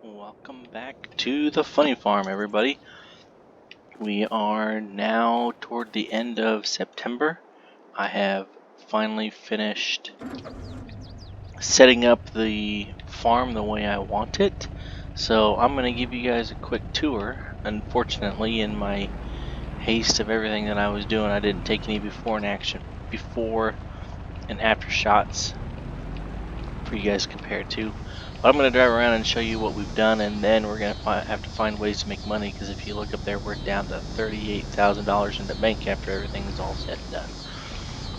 Welcome back to the funny farm, everybody. We are now toward the end of September. I have finally finished setting up the farm the way I want it. So I'm going to give you guys a quick tour. Unfortunately, in my haste of everything that I was doing, I didn't take any before and after shots for you guys to compare to. But I'm going to drive around and show you what we've done, and then we're going to have to find ways to make money, because if you look up there, we're down to $38,000 in the bank after everything's all said and done.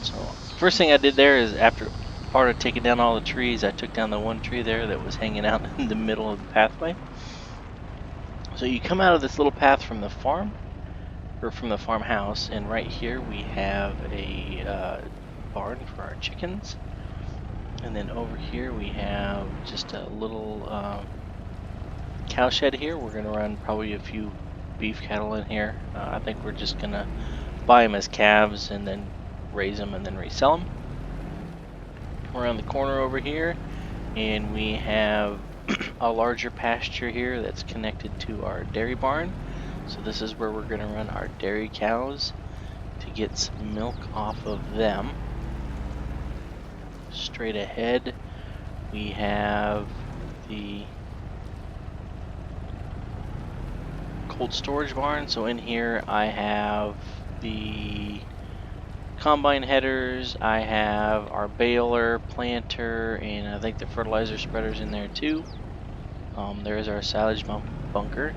So first thing I did there is, after part of taking down all the trees, I took down the one tree there that was hanging out in the middle of the pathway. So you come out of this little path from the farm, or from the farmhouse, and right here we have a barn for our chickens. And then over here we have just a little cow shed here. We're going to run probably a few beef cattle in here. I think we're just going to buy them as calves and then raise them and then resell them. Around the corner over here, and we have a larger pasture here that's connected to our dairy barn. So this is where we're going to run our dairy cows to get some milk off of them. Straight ahead we have the cold storage barn. So in here I have the combine headers, I have our baler, planter, and I think the fertilizer spreader's in there too. There's our silage bunker,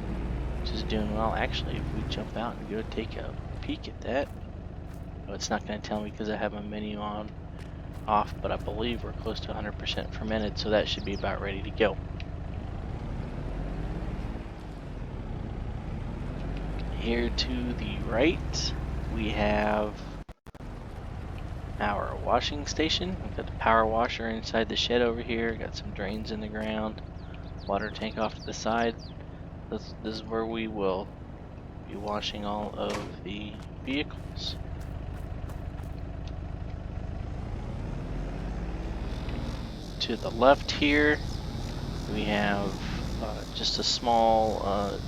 which is doing well. Actually, if we jump out and go take a peek at that, well, it's not going to tell me because I have my menu off, but I believe we're close to 100% fermented, so that should be about ready to go. Here to the right we have our washing station. We've got the power washer inside the shed over here, got some drains in the ground, water tank off to the side. This is where we will be washing all of the vehicles. To the left here we have just a small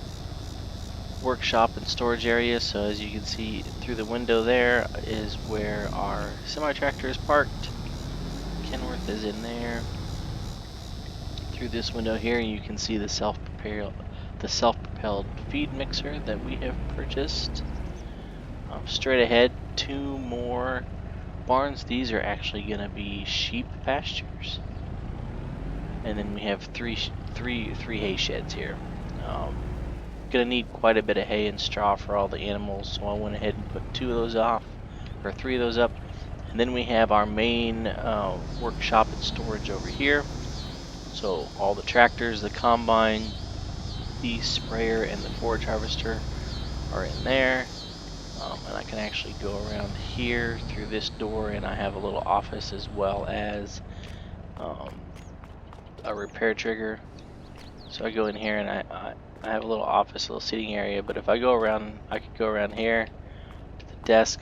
workshop and storage area. So as you can see through the window, there is where our semi-tractor is parked. Kenworth is in there. Through this window here you can see the self-propelled feed mixer that we have purchased. Straight ahead, two more barns. These are actually going to be sheep pastures. And then we have three hay sheds here. Gonna need quite a bit of hay and straw for all the animals, so I went ahead and put three of those up. And then we have our main workshop and storage over here. So all the tractors, the combine, the sprayer, and the forage harvester are in there. And I can actually go around here through this door, and I have a little office as well as a repair trigger. So I go in here and I have a little office, a little seating area, but if I go around, I could go around here to the desk.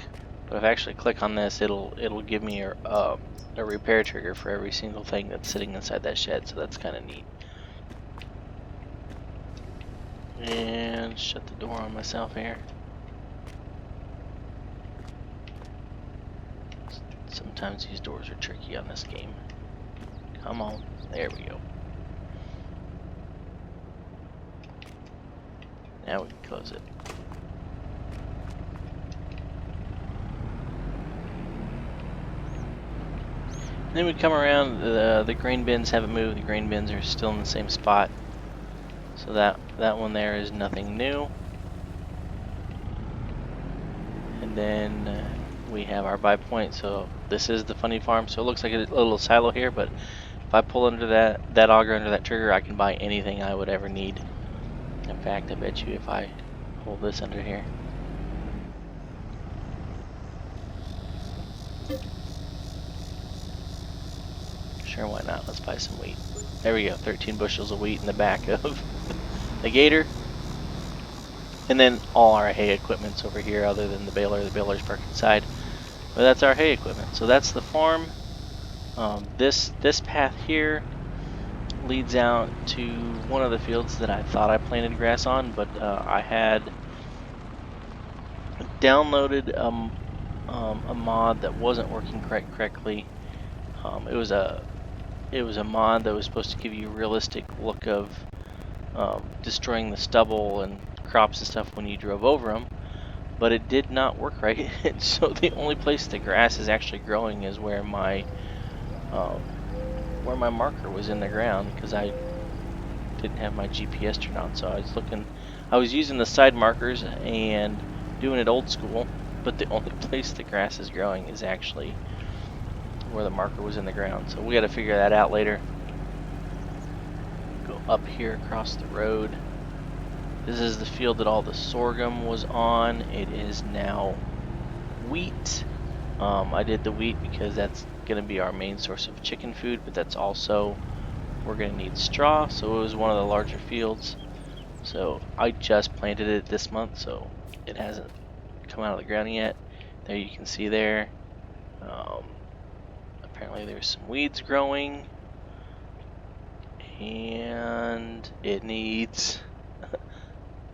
But if I actually click on this, it'll give me a repair trigger for every single thing that's sitting inside that shed, so that's kind of neat. And shut the door on myself here. Sometimes these doors are tricky on this game. Come on, there we go. Now we can close it. And then we come around, the grain bins haven't moved. The grain bins are still in the same spot. So that one there is nothing new. And then we have our buy point. So this is the funny farm. So it looks like a little silo here, but if I pull under that auger under that trigger, I can buy anything I would ever need. In fact, I bet you if I hold this under here. Sure, why not? Let's buy some wheat. There we go, 13 bushels of wheat in the back of the gator. And then all our hay equipment's over here other than the baler. The baler's parked inside. But that's our hay equipment. So that's the farm. This path here leads out to one of the fields that I thought I planted grass on, but I had downloaded a mod that wasn't working correctly. It was a mod that was supposed to give you a realistic look of destroying the stubble and crops and stuff when you drove over them, but it did not work right. So the only place the grass is actually growing is where my marker was in the ground, because I didn't have my GPS turned on. So I was using the side markers and doing it old school, but the only place the grass is growing is actually where the marker was in the ground. So we got to figure that out later. Go up here across the road. This is the field that all the sorghum was on. It is now wheat. I did the wheat because that's going to be our main source of chicken food, but that's also, we're going to need straw, so it was one of the larger fields. So I just planted it this month, so it hasn't come out of the ground yet. There you can see there. Apparently there's some weeds growing, and it needs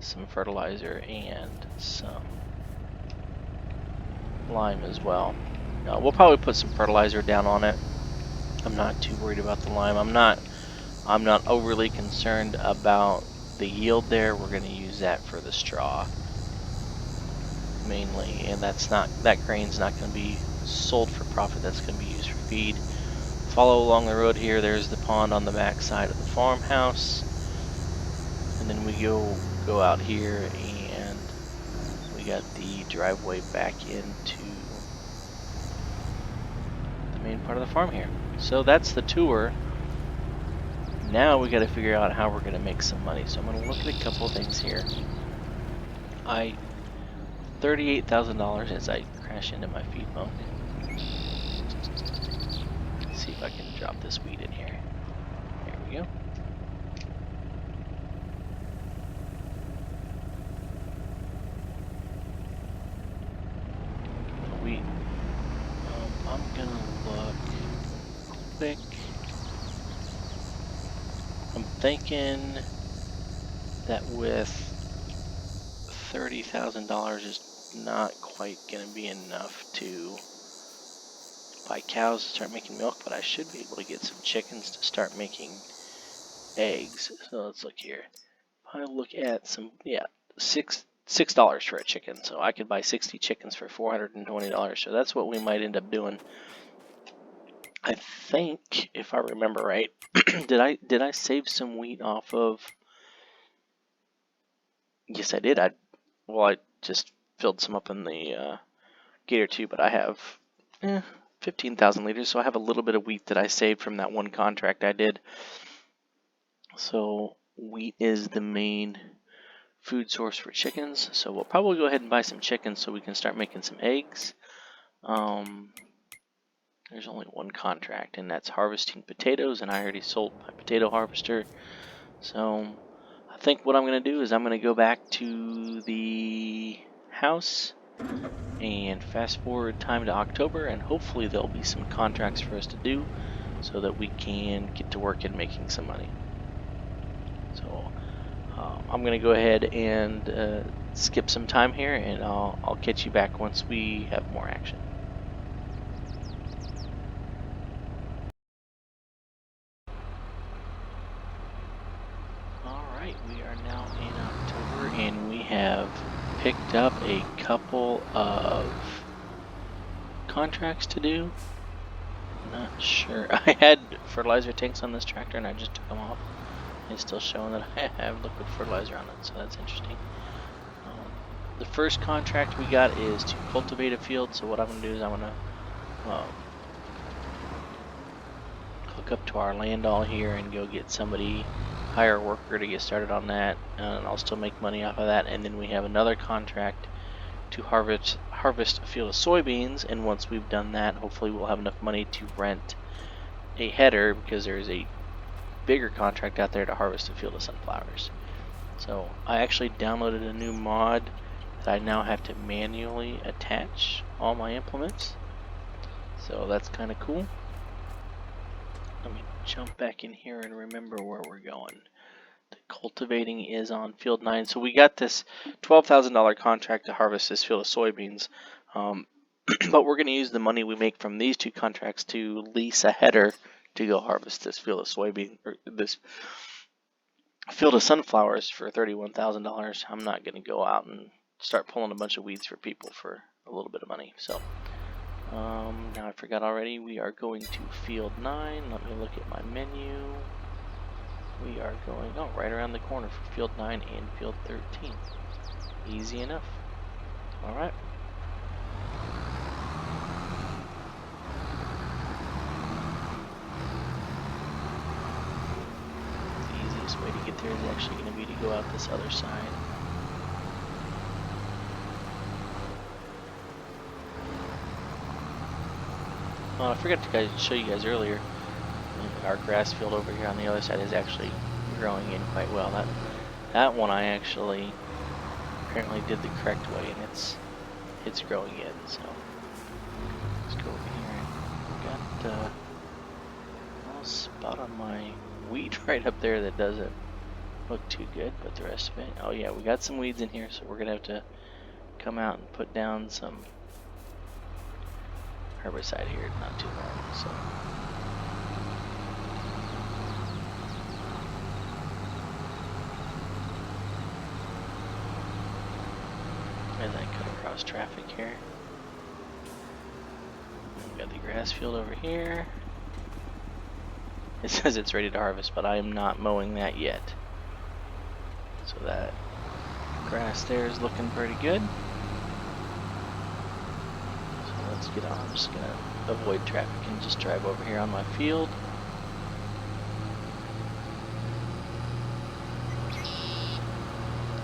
some fertilizer and some lime as well. We'll probably put some fertilizer down on it. I'm not too worried about the lime. I'm not overly concerned about the yield there. We're going to use that for the straw mainly, and that grain's not going to be sold for profit. That's going to be used for feed. Follow along the road here. There's the pond on the back side of the farmhouse, and then we go out here, and we got the driveway back into the main part of the farm here. So that's the tour. Now we got to figure out how we're going to make some money. So I'm going to look at a couple of things here. $38,000 as I crash into my feed bunk. Let's see if I can drop this weed in here. There we go. Wheat. I'm gonna look quick. I'm thinking that with $30,000 is not quite gonna be enough to buy cows to start making milk, but I should be able to get some chickens to start making eggs. So let's look here. If I look at some, yeah, $6 for a chicken. So I could buy 60 chickens for $420. So that's what we might end up doing. I think, if I remember right, did I save some wheat off of? Yes, I did. I just filled some up in the Gator 2, but I have 15,000 liters, so I have a little bit of wheat that I saved from that one contract I did. So wheat is the main food source for chickens, so we'll probably go ahead and buy some chickens so we can start making some eggs. There's only one contract, and that's harvesting potatoes, and I already sold my potato harvester. So I think what I'm going to do is I'm going to go back to the house and fast forward time to October, and hopefully there'll be some contracts for us to do so that we can get to work in making some money. So I'm going to go ahead and skip some time here, and I'll catch you back once we have more action. Alright, we are now in October, and we have picked up a couple of contracts to do. Not sure. I had fertilizer tanks on this tractor and I just took them off. It's still showing that I have liquid fertilizer on it, so that's interesting. The first contract we got is to cultivate a field, so what I'm going to do is I'm going to hook up to our land all here and go get somebody, hire a worker to get started on that, and I'll still make money off of that. And then we have another contract to harvest a field of soybeans, and once we've done that, hopefully we'll have enough money to rent a header, because there's a bigger contract out there to harvest a field of sunflowers. So I actually downloaded a new mod that I now have to manually attach all my implements, so that's kind of cool. Let me jump back in here and remember where we're going. The cultivating is on field 9. So we got this $12,000 contract to harvest this field of soybeans. But we're going to use the money we make from these 2 contracts to lease a header to go harvest this field of soybean, or this field of sunflowers for $31,000. I'm not going to go out and start pulling a bunch of weeds for people for a little bit of money. So now I forgot already. We are going to field 9. Let me look at my menu. We are going right around the corner for field 9 and field 13. Easy enough. All right. Way to get there is actually going to be to go out this other side. Well, I forgot to show you guys earlier, our grass field over here on the other side is actually growing in quite well. That one I actually apparently did the correct way, and it's growing in. So let's go over here. Got a little spot on my weed right up there that doesn't look too good, but the rest of it, oh yeah, we got some weeds in here, so we're gonna have to come out and put down some herbicide here not too long. So as I cut across traffic here, we got the grass field over here. It says it's ready to harvest, but I am not mowing that yet. So that grass there is looking pretty good. So let's get on. I'm just going to avoid traffic and just drive over here on my field.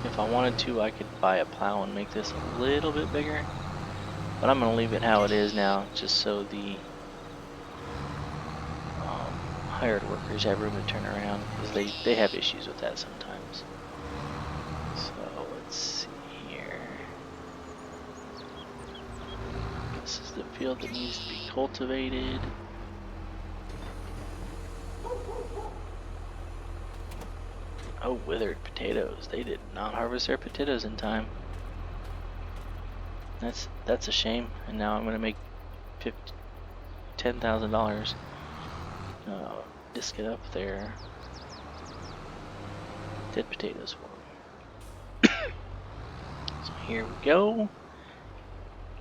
If I wanted to, I could buy a plow and make this a little bit bigger. But I'm going to leave it how it is now, just so the hired workers have room to turn around, because they have issues with that sometimes. So let's see here. This is the field that needs to be cultivated. Oh, withered potatoes. They did not harvest their potatoes in time. That's a shame. And now I'm going to make $10,000. Just get up there. Dead potatoes for them. So here we go.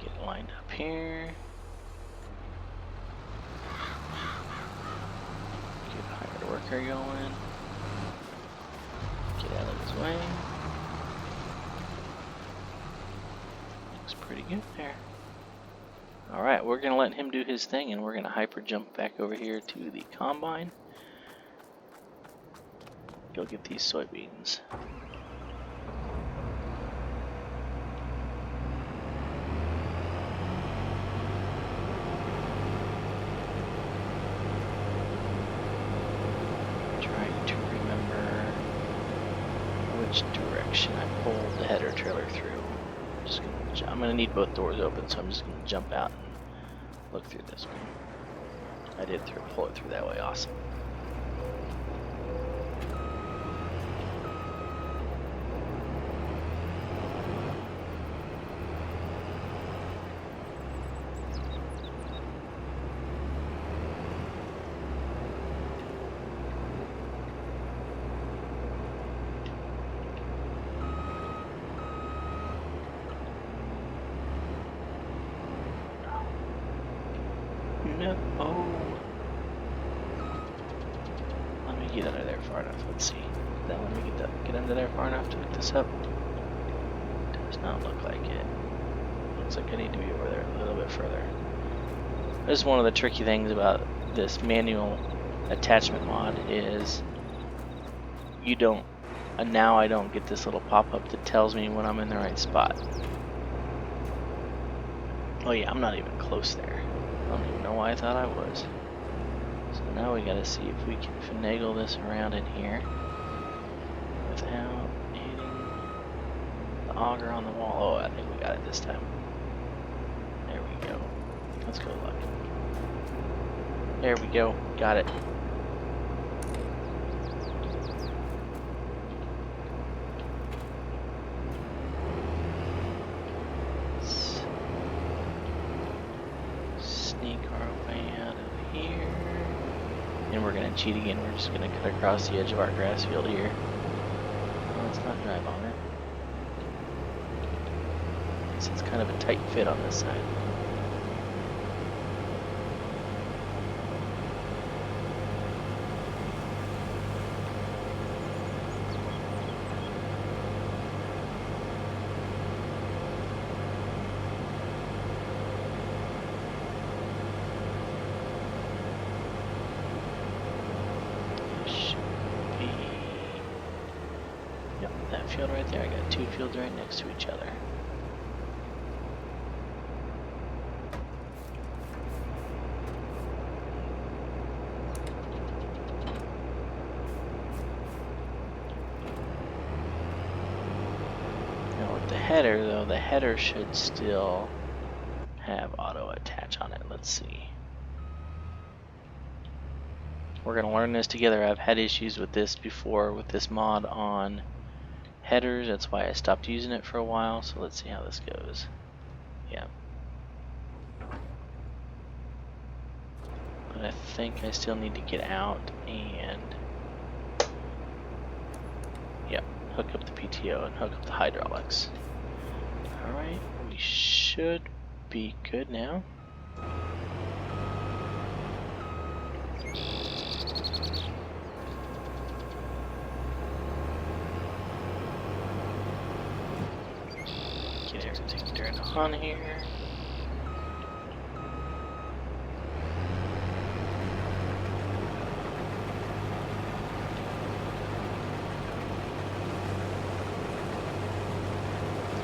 Get lined up here. Get a hired worker going. Get out of his way. Looks pretty good there. Alright, we're going to let him do his thing, and we're going to hyper jump back over here to the combine. Go get these soybeans. Trying to remember which direction I pulled the header trailer through. I'm going to need both doors open, so I'm just going to jump out and look through this one. I did pull it through that way. Awesome. No. Oh. Let me get under there far enough. Let's see. Then let me get under there far enough to hook this up. Does not look like it. Looks like I need to be over there a little bit further. This is one of the tricky things about this manual attachment mod is you don't, and now I don't get this little pop-up that tells me when I'm in the right spot. Oh yeah, I'm not even close there. I don't even know why I thought I was. So now we gotta see if we can finagle this around in here without hitting the auger on the wall. Oh, I think we got it this time. There we go. Let's go, luck. There we go. Got it. we're going to cheat again. We're just going to cut across the edge of our grass field here. Let's not drive on it. So it's kind of a tight fit on this side. That field right there, I got two fields right next to each other. Now with the header though, the header should still have auto attach on it. Let's see. We're gonna learn this together. I've had issues with this before with this mod on headers. That's why I stopped using it for a while. So let's see how this goes. Yeah. But I think I still need to get out and hook up the PTO and hook up the hydraulics. Alright, we should be good now. Get everything turned on here.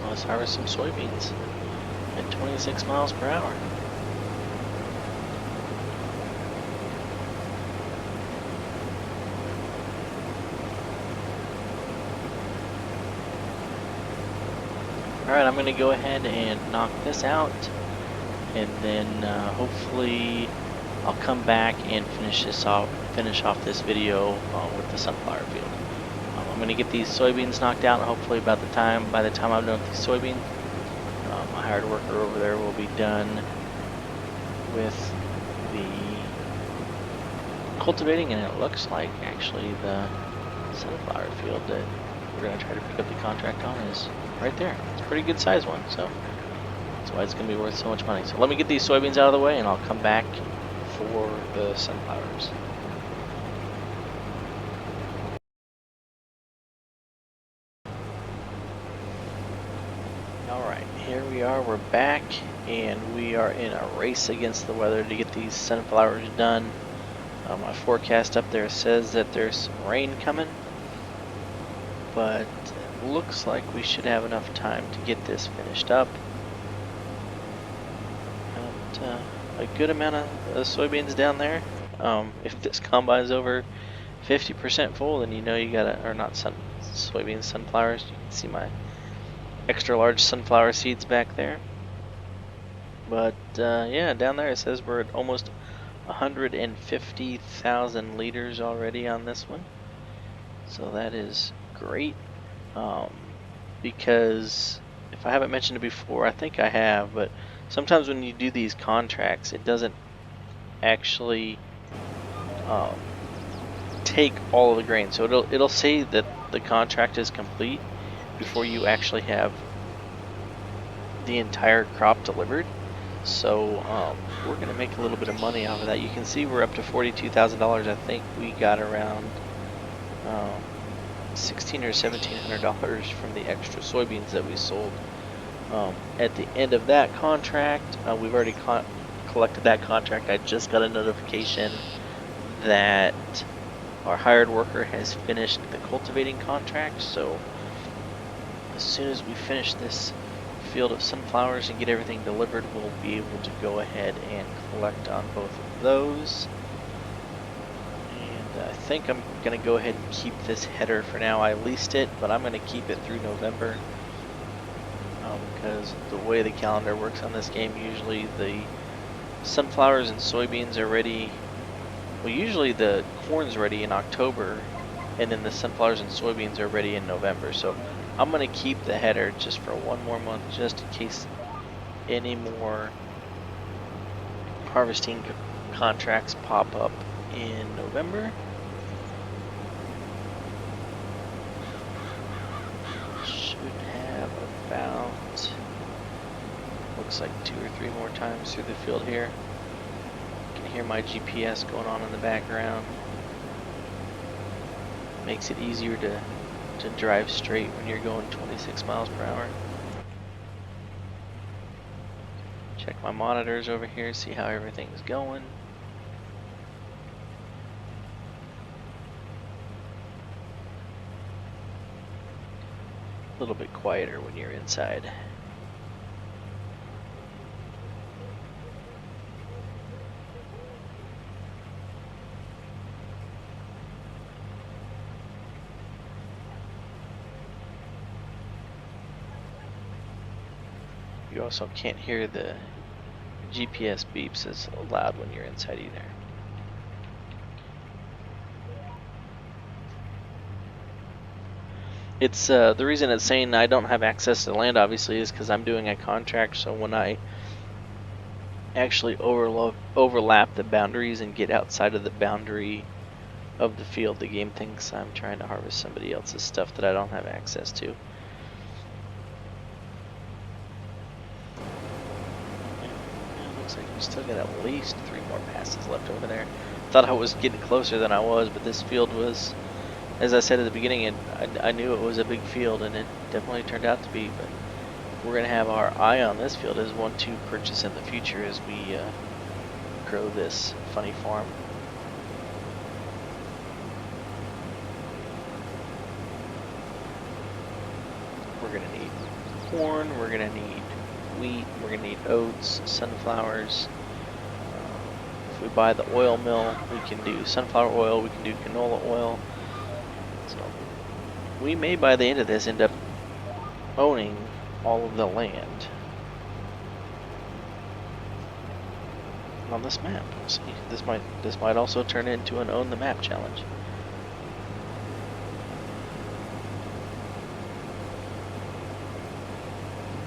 Let's harvest some soybeans at 26 miles per hour. Alright, I'm going to go ahead and knock this out, and then hopefully I'll come back and finish off this video with the sunflower field. I'm going to get these soybeans knocked out, and hopefully by the time I'm done with these soybeans, my hired worker over there will be done with the cultivating, and it looks like actually the sunflower field that we're going to try to pick up the contract on is right there. It's a pretty good size one, so that's why it's going to be worth so much money. So let me get these soybeans out of the way, and I'll come back for the sunflowers. Alright, here we are, we're back, and we are in a race against the weather to get these sunflowers done. My forecast up there says that there's some rain coming, but it looks like we should have enough time to get this finished up. Got a good amount of soybeans down there. If this combine is over 50% full, then you know you gotta, or not soybeans, sunflowers. You can see my extra large sunflower seeds back there. But yeah, down there it says we're at almost 150,000 liters already on this one. So that is great. Because if I haven't mentioned it before, I think I have, but sometimes when you do these contracts, it doesn't actually take all of the grain. So it'll say that the contract is complete before you actually have the entire crop delivered. So we're going to make a little bit of money off of that. You can see we're up to $42,000. I think we got around $1,600 or $1,700 from the extra soybeans that we sold. At the end of that contract, we've already collected that contract. I just got a notification that our hired worker has finished the cultivating contract. So as soon as we finish this field of sunflowers and get everything delivered, we'll be able to go ahead and collect on both of those. And I think I'm going to go ahead and keep this header for now. I leased it, but I'm going to keep it through November because the way the calendar works on this game, usually the sunflowers and soybeans are ready. Well, usually the corn's ready in October, and then the sunflowers and soybeans are ready in November. So I'm going to keep the header just for one more month, just in case any more harvesting contracts pop up in November. Should have about, looks like 2 or 3 more times through the field here. You can hear my GPS going on in the background. Makes it easier to drive straight when you're going 26 miles per hour. Check my monitors over here, see how everything's going. A little bit quieter when you're inside. You also can't hear the GPS beeps as loud when you're inside either. It's the reason it's saying I don't have access to the land obviously is because I'm doing a contract, so when I actually overlap the boundaries and get outside of the boundary of the field, the game thinks I'm trying to harvest somebody else's stuff that I don't have access to. Looks like we still got at least 3 more passes left over there. Thought I was getting closer than I was, but this field was, as I said at the beginning, I knew it was a big field, and it definitely turned out to be. But we're going to have our eye on this field as one to purchase in the future as we grow this funny farm. We're going to need corn, we're going to need wheat, we're going to need oats, sunflowers. If we buy the oil mill, we can do sunflower oil, we can do canola oil. So we may by the end of this end up owning all of the land on this map. We'll see. This might also turn into an own the map challenge.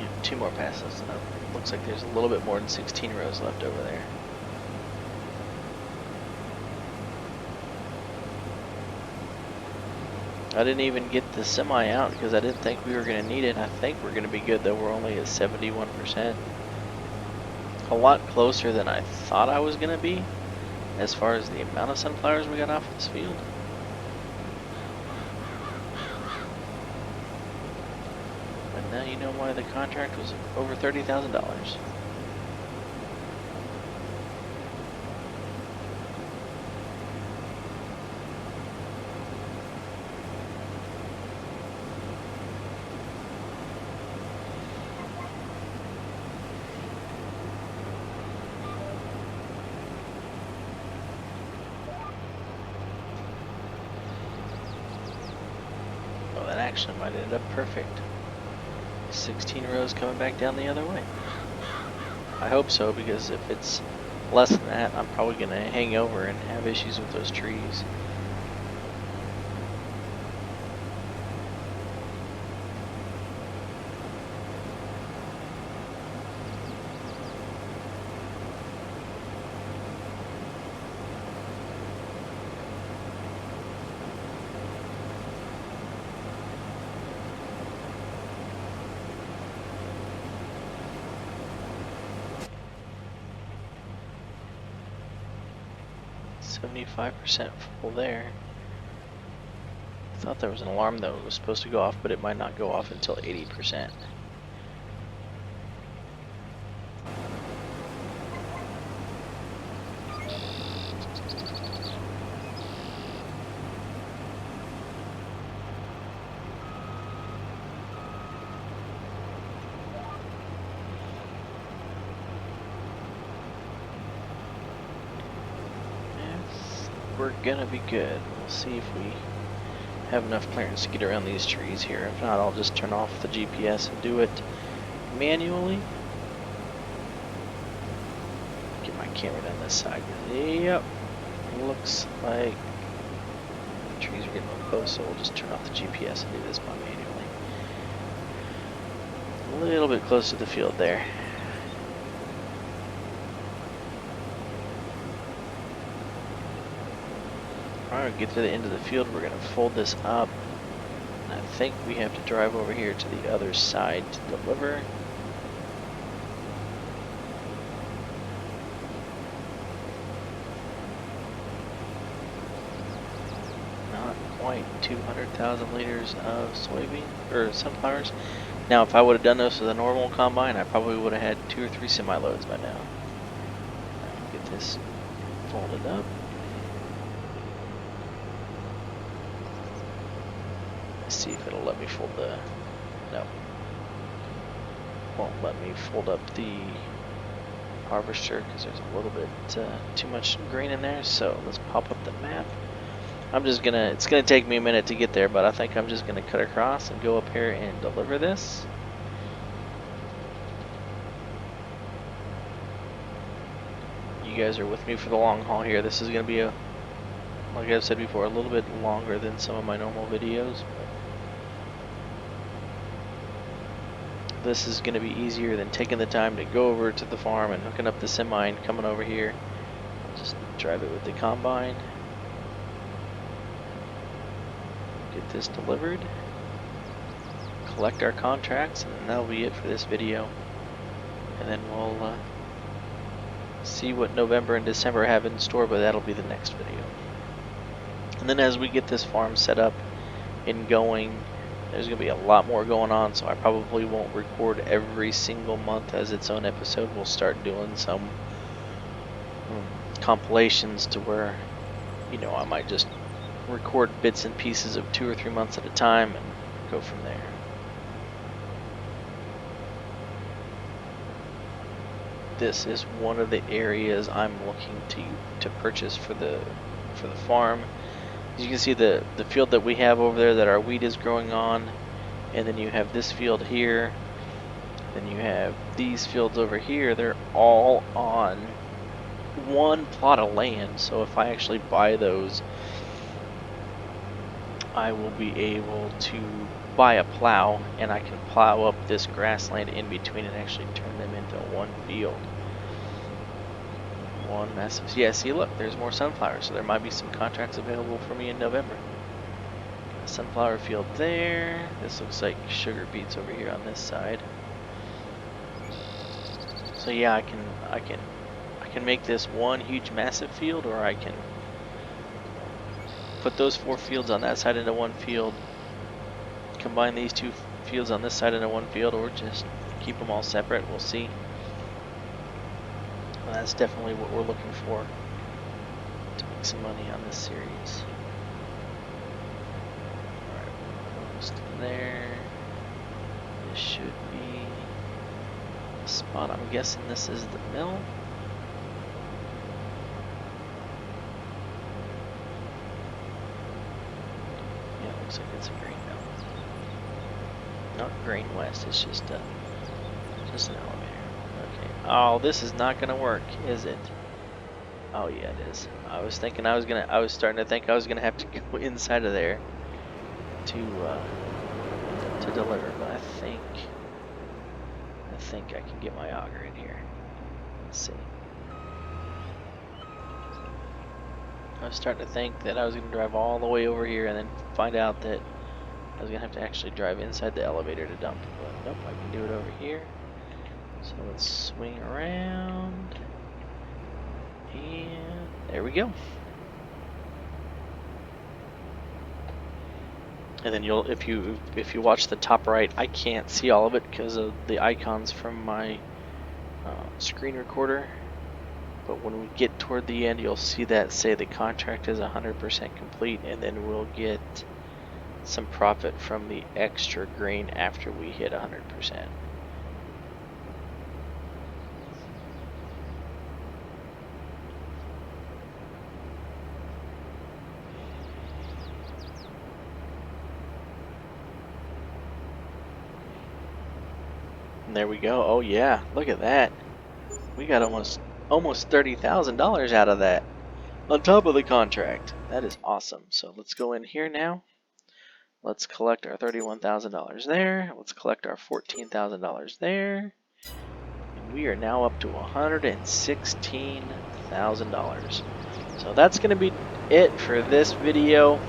Yeah, 2 more passes. Looks like there's a little bit more than 16 rows left over there. I didn't even get the semi out because I didn't think we were going to need it. I think we're going to be good though. We're only at 71%. A lot closer than I thought I was going to be as far as the amount of sunflowers we got off this field. But now you know why the contract was over $30,000. Actually might end up perfect. 16 rows coming back down the other way. I hope so, because if it's less than that, I'm probably going to hang over and have issues with those trees. .75% full there. I thought there was an alarm though. It was supposed to go off, but it might not go off until 80%. We're gonna be good. We'll see if we have enough clearance to get around these trees here. If not, I'll just turn off the GPS and do it manually. Get my camera down this side. Yep. Looks like the trees are getting close, so we'll just turn off the GPS and do this by manually. A little bit close to the field there. Alright, get to the end of the field. We're going to fold this up. And I think we have to drive over here to the other side to deliver. Not quite 200,000 liters of soybean or sunflowers. Now, if I would have done this with a normal combine, I probably would have had 2 or 3 semi-loads by now. Get this folded up. Let's see if it'll let me fold the... No. Won't let me fold up the harvester because there's a little bit too much grain in there. So let's pop up the map. I'm just gonna, it's gonna take me a minute to get there, but I think I'm just gonna cut across and go up here and deliver this. You guys are with me for the long haul here. This is gonna be a, like I've said before, a little bit longer than some of my normal videos. But this is gonna be easier than taking the time to go over to the farm and hooking up the semi and coming over here. I'll just drive it with the combine. Get this delivered, collect our contracts, and that'll be it for this video. And then we'll see what November and December have in store, but that'll be the next video. And then as we get this farm set up and going, there's going to be a lot more going on, so I probably won't record every single month as its own episode. We'll start doing some compilations to where, you know, I might just record bits and pieces of 2 or 3 months at a time and go from there. This is one of the areas I'm looking to purchase for the farm. As you can see, the field that we have over there that our wheat is growing on, and then you have this field here, then you have these fields over here. They're all on one plot of land, so if I actually buy those, I will be able to buy a plow, and I can plow up this grassland in between and actually turn them into one field. One massive... Yeah, see, look, there's more sunflowers, so there might be some contracts available for me in November. A sunflower field there. This looks like sugar beets over here on this side. So yeah, I can make this one huge massive field, or I can put those 4 fields on that side into one field, combine these 2 fields on this side into one field, or just keep them all separate. We'll see. Well, that's definitely what we're looking for to make some money on this series. Alright, we're almost there. This should be the spot. I'm guessing this is the mill. Looks like it's a grain mill. Not Grain West, it's just an elevator. Okay. Oh, this is not gonna work, is it? Oh yeah, it is. I was starting to think I was gonna have to go inside of there to deliver, but I think I can get my auger in here. Let's see. I was starting to think that I was going to drive all the way over here and then find out that I was going to have to actually drive inside the elevator to dump. But nope, I can do it over here. So let's swing around. And there we go. And then if you watch the top right, I can't see all of it because of the icons from my screen recorder. But when we get toward the end, you'll see that say the contract is 100% complete, and then we'll get some profit from the extra grain after we hit 100%. And there we go. Oh yeah, look at that. We got almost $30,000 out of that on top of the contract. That is awesome. So let's go in here now. Let's collect our $31,000 there. Let's collect our $14,000 there. And we are now up to $116,000. So that's going to be it for this video.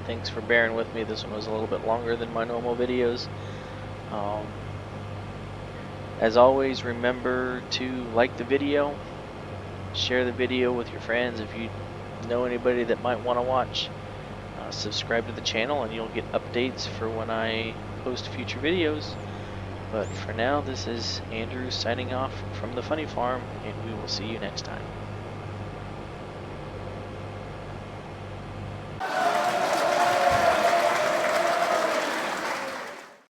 Thanks for bearing with me. This one was a little bit longer than my normal videos. As always, remember to like the video, share the video with your friends if you know anybody that might want to watch. Subscribe to the channel and you'll get updates for when I post future videos. But for now, this is Andrew signing off from the Funny Farm, and we will see you next time.